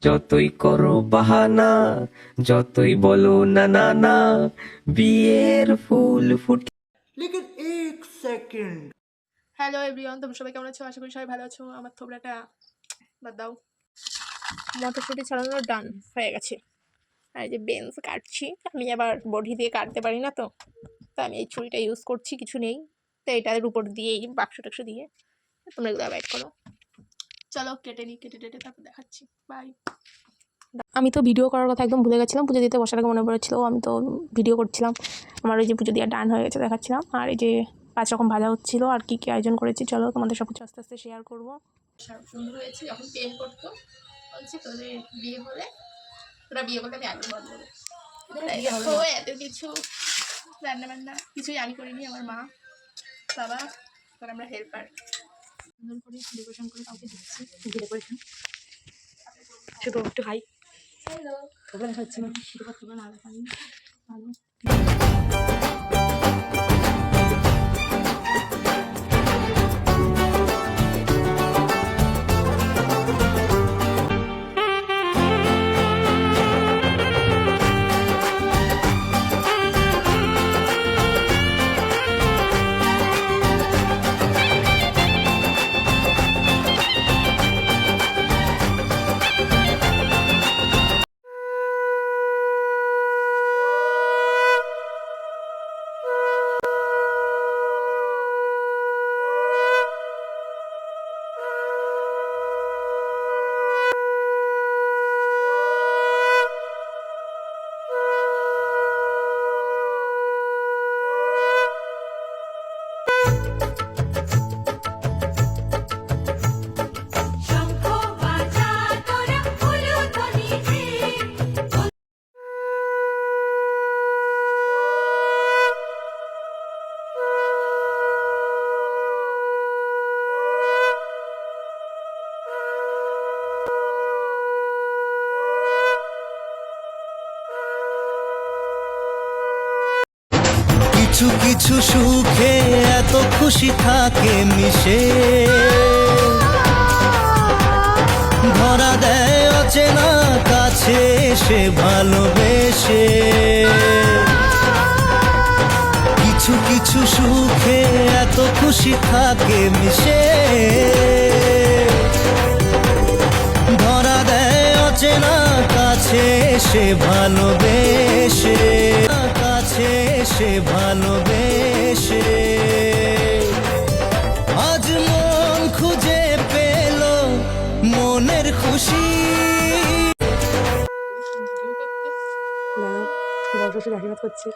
যতই করো বাহানা, যতই বলো না না না, বিয়ের ফুল ফুটে। लेकिन एक सेकंड। হ্যালো এভরিওয়ান, তোমরা সবাই কেমন আছো? আশা করি সবাই ভালো আছো। আমার থোবড়াটা বাদ দাও। মটরশুঁটি ছাড়ানো ডান হয়ে গেছে। আর এই যে বেঞ্চ কাটছি, আমি আবার বডি দিয়ে কাটতে পারি না, তো আমি এই ছুরিটা ইউজ করছি, কিছু নেই তো এটার উপর দিয়ে এই বাক্স টাক্স দিয়ে তোমরা এগুলো অ্যাভয়েড করো। চলো কেটে নিই, কেটে টেটে তারপর দেখাচ্ছি। বাই। আমি তো ভিডিও করার কথা একদম ভুলে গেছিলাম, পুজো দিতে বসার আগে মনে পড়েছিল, আমি তো ভিডিও করছিলাম। আমার ওই যে পুজো দিয়ে ডান হয়ে গেছে দেখাচ্ছিলাম, আর এই যে 5 রকম ভাজা হচ্ছিল, আর কি কি আয়োজন করেছি চলো তোমাদের সব কিছু আস্তে আস্তে শেয়ার করবো। সুন্দর হয়েছে, যখন পেন করতো বলছি তোদের বিয়ে হলে, তোরা বিয়ে করলে আমি আগে বলবো। এত কিছু রান্না বান্না কিছুই আমি করিনি, আমার মা বাবা, আর আমরা হেল্পার। সুন্দর করে ডেকোরেশন করে কাউকে দিচ্ছি, ডেকোরেশন শুধু একটু হাই প্রবলেম হচ্ছে না, শুধু করতে না পারি ভালো। কিছু কিছু সুখে এত খুশি থাকে মিশে, ধরা দেয় অচেনা কাছে সে ভালোবেসে। কিছু কিছু সুখে এত খুশি থাকে মিশে, ধরা দেয় অচেনা কাছে সে ভালোবেসে, কাছে সে ভালোবেসে। আজ মন খুঁজে পেল মনের খুশি। বড় শ্বশুর আশীর্বাদ করছি।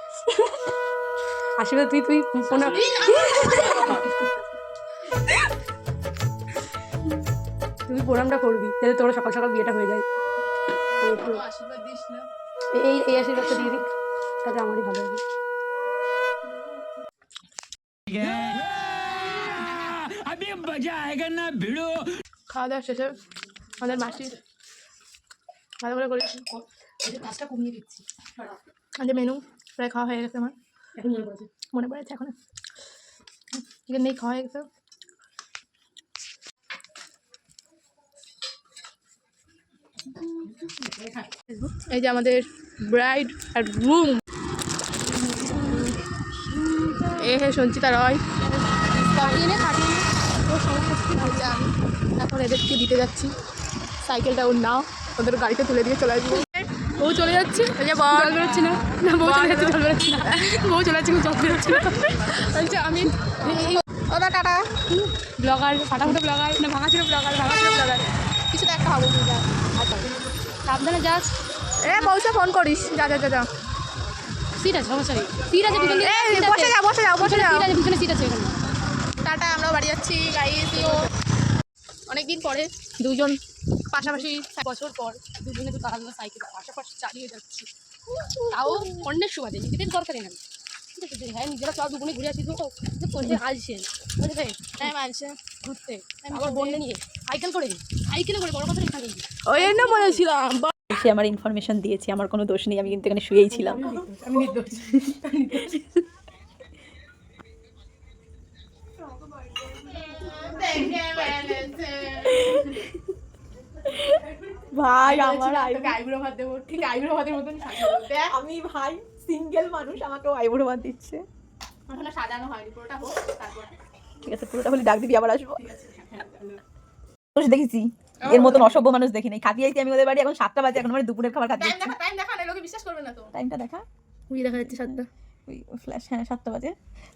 আশীর্বাদ তুই তুই প্রণামটা করবি, যাতে তোর সকাল সকাল বিয়েটা হয়ে যায়। আশীর্বাদ দিস না, এই আশীর্বাদটা দিয়ে দিক, তাহলে আমারই ভালো হবে। খাওয়া দাওয়া শেষে আমাদের মাসি ভালো করে করেছি, কাজটা কমিয়ে দিচ্ছি। আমাদের মেনু প্রায় খাওয়া হয়ে গেছে, আমার এখন মনে পড়েছে এখন চিকেন নেই, খাওয়া হয়ে গেছে। এই যে আমাদের ব্রাইড আর গ্রুম, সঞ্চিতা রয়, এখন এদেরকে দিতে যাচ্ছি। সাইকেলটা ওর নাও, ওদের গাড়িতে তুলে দিয়ে চলে আসবো। বউ চলে যাচ্ছে, জল বেরোচ্ছে না, বউ চলে যাচ্ছে, জল বেরোচ্ছে না, বউ চলে যাচ্ছে, জল বেরোচ্ছে না। বলছে আমি ওরা টাটা ব্লগার, ফাটাফাটো ব্লগার, না ভাঙাচুরো ব্লগার, কিছু তো একটা হবো। সাবধানে যাস, বলছে ফোন করিস, যা যা যা যা। সিট আছে, সমস্যা নেই, সিট আছে, বসে যাও বসে যাও বসে যাও, পিছনে সিট আছে এখানে। টাটা, আমরাও বাড়ি যাচ্ছি গাইস। অনেকদিন পরে দুজন পাশাপাশি, বছর পর দুজনে দুটো আলাদা সাইকেল পাশাপাশি চালিয়ে যাচ্ছি, তাও অন্যের সুবাদে, নিজেদের দরকারে না। হ্যাঁ নিজেরা সব দুগুণে ঘুরে আসি, তো আসছে টাইম আসছে ঘুরতে, আমার বোনকে নিয়ে সাইকেল করে বড় কথা এখানে ওই জন্য বলেছিলাম। সে আমার ইনফরমেশন দিয়েছে, আমার কোনো দোষ নেই, আমি কিন্তু এখানে শুয়েই ছিলাম। ভাই আমি আমার বলেছিলাম তোকে আইব্রো ভাত দেবো, ঠিক আইব্রো ভাতের মতন সাজাবো। দেখ আমি ভাই সিঙ্গেল মানুষ, আমাকেও আইবুড়ো ভাত দিচ্ছে। এখনো সাজানো হয়নি, পুরোটা হোক তারপর। ঠিক আছে, পুরোটা হলে ডাক দিবি, আবার আসবো। ঠিক আছে, হ্যাঁ, ভালো। মানুষ দেখেছি, এর মতন অসভ্য মানুষ দেখি নাই। খাতিয়ে আমি ওদের বাড়ি, এখন 7টা বাজে, এখন আমার দুপুরের খাবার খাতে টাইম দেখা না, লোকে বিশ্বাস করবে না তো। টাইমটা দেখা, ওই দেখা যাচ্ছে 7টা। ওই ফ্ল্যাশ, হ্যাঁ 7টা বাজে,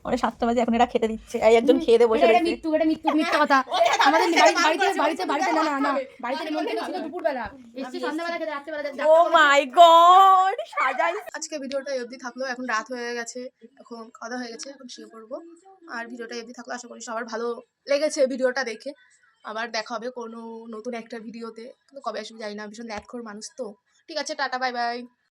ওরা 7টা বাজে, এখন এরা খেতে দিচ্ছে। এই একজন খেয়ে দিয়ে বসে এটা রয়েছে। মৃত্যু, এটা মৃত্যু, মিথ্যা কথা। আমাদের বাড়িতে না না না, বাড়িতে নিমন্ত্রণ ছিল দুপুরবেলা, এসছি সন্ধ্যাবেলা খেতে, রাত্রেবেলা ও মাই গড, সাজাই। আজকে ভিডিওটা এই অবধি থাকলো, এখন রাত হয়ে গেছে, এখন খাওয়া দাওয়া হয়ে গেছে, এখন শুয়ে পড়বো। আর ভিডিওটা এই অবধি থাকলো, আশা করি সবার ভালো লেগেছে ভিডিওটা দেখে। আবার দেখা হবে কোনো নতুন একটা ভিডিওতে, কিন্তু কবে আসবে জানি না, ভীষণ ল্যাটখোর মানুষ তো। ঠিক আছে, টাটা, বাই বাই।